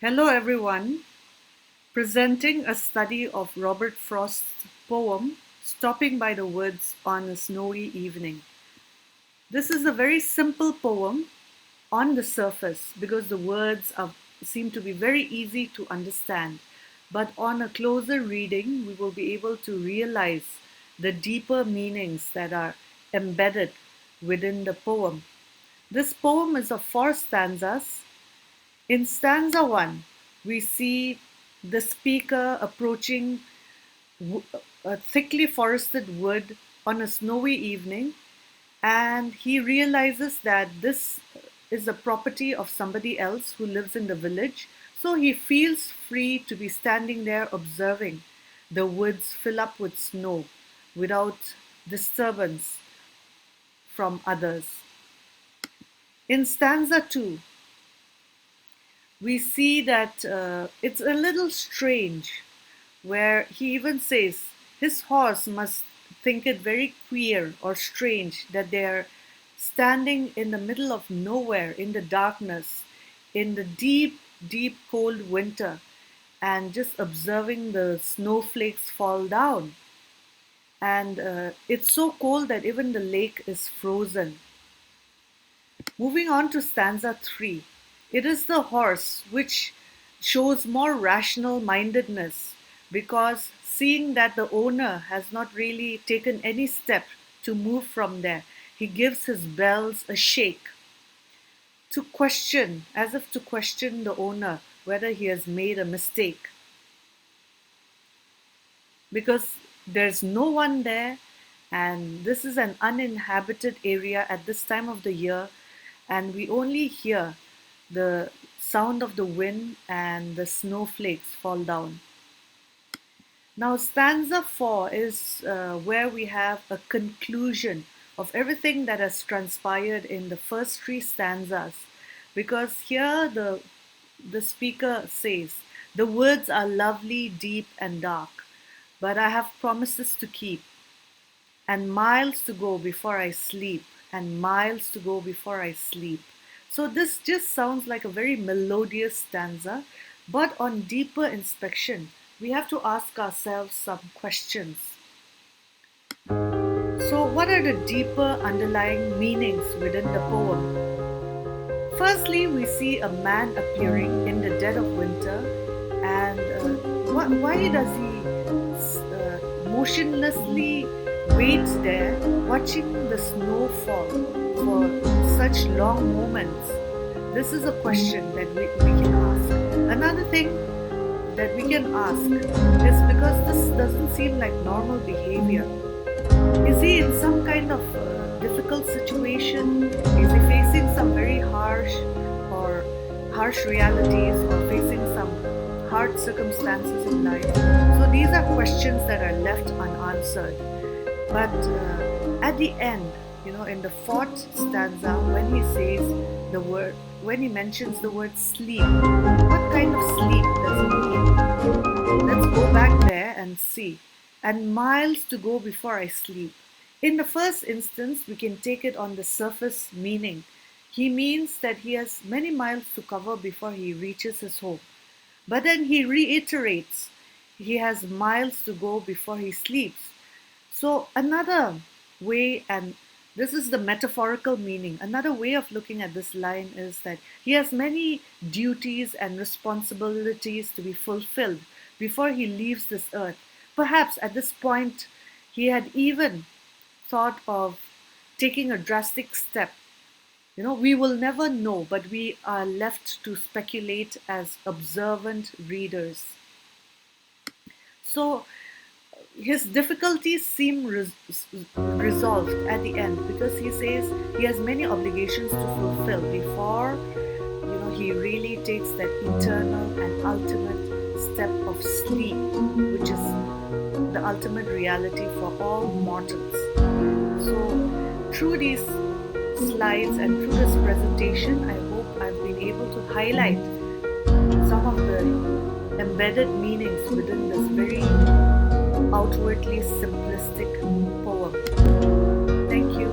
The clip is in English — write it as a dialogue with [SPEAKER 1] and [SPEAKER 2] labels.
[SPEAKER 1] Hello, everyone. Presenting a study of Robert Frost's poem, Stopping by the Woods on a Snowy Evening. This is a very simple poem on the surface because the seem to be very easy to understand. But on a closer reading, we will be able to realize the deeper meanings that are embedded within the poem. This poem is of four stanzas. In stanza one, we see the speaker approaching a thickly forested wood on a snowy evening, and he realizes that this is the property of somebody else who lives in the village. So he feels free to be standing there observing the woods fill up with snow without disturbance from others. In stanza two, we see that it's a little strange, where he even says his horse must think it very queer or strange that they're standing in the middle of nowhere in the darkness, in the deep, deep cold winter, and just observing the snowflakes fall down. And it's so cold that even the lake is frozen. Moving on to stanza 3, it is the horse which shows more rational mindedness because seeing that the owner has not really taken any step to move from there, he gives his bells a shake to question, as if to question the owner whether he has made a mistake. Because there's no one there, and this is an uninhabited area at this time of the year, and we only hear the sound of the wind and the snowflakes fall down. Now, stanza 4 is where we have a conclusion of everything that has transpired in the first three stanzas, because here the speaker says, "The woods are lovely, deep, and dark, but I have promises to keep, and miles to go before I sleep, and miles to go before I sleep." So this just sounds like a very melodious stanza, but on deeper inspection, we have to ask ourselves some questions. So what are the deeper underlying meanings within the poem? Firstly, we see a man appearing in the dead of winter, and why does he motionlessly wait there, watching the snow fall for such long moments? This is a question that we can ask. Another thing that we can ask is, because this doesn't seem like normal behavior, is he in some kind of difficult situation? Is he facing some very harsh realities, or facing some hard circumstances in life? So these are questions that are left unanswered. But at the end, in the fourth stanza, when he mentions the word sleep, what kind of sleep does he mean? Let's go back there and see. And miles to go before I sleep. In the first instance, we can take it on the surface meaning. He means that he has many miles to cover before he reaches his home. But then he reiterates he has miles to go before he sleeps. So another way, and this is the metaphorical meaning, another way of looking at this line is that he has many duties and responsibilities to be fulfilled before he leaves this earth. Perhaps at this point, he had even thought of taking a drastic step. We will never know, but we are left to speculate as observant readers. So his difficulties seem resolved at the end, because he says he has many obligations to fulfill before he really takes that eternal and ultimate step of sleep, which is the ultimate reality for all mortals. So through these slides and through this presentation, I hope I've been able to highlight some of the embedded meanings within this very outwardly simplistic poem. Thank you.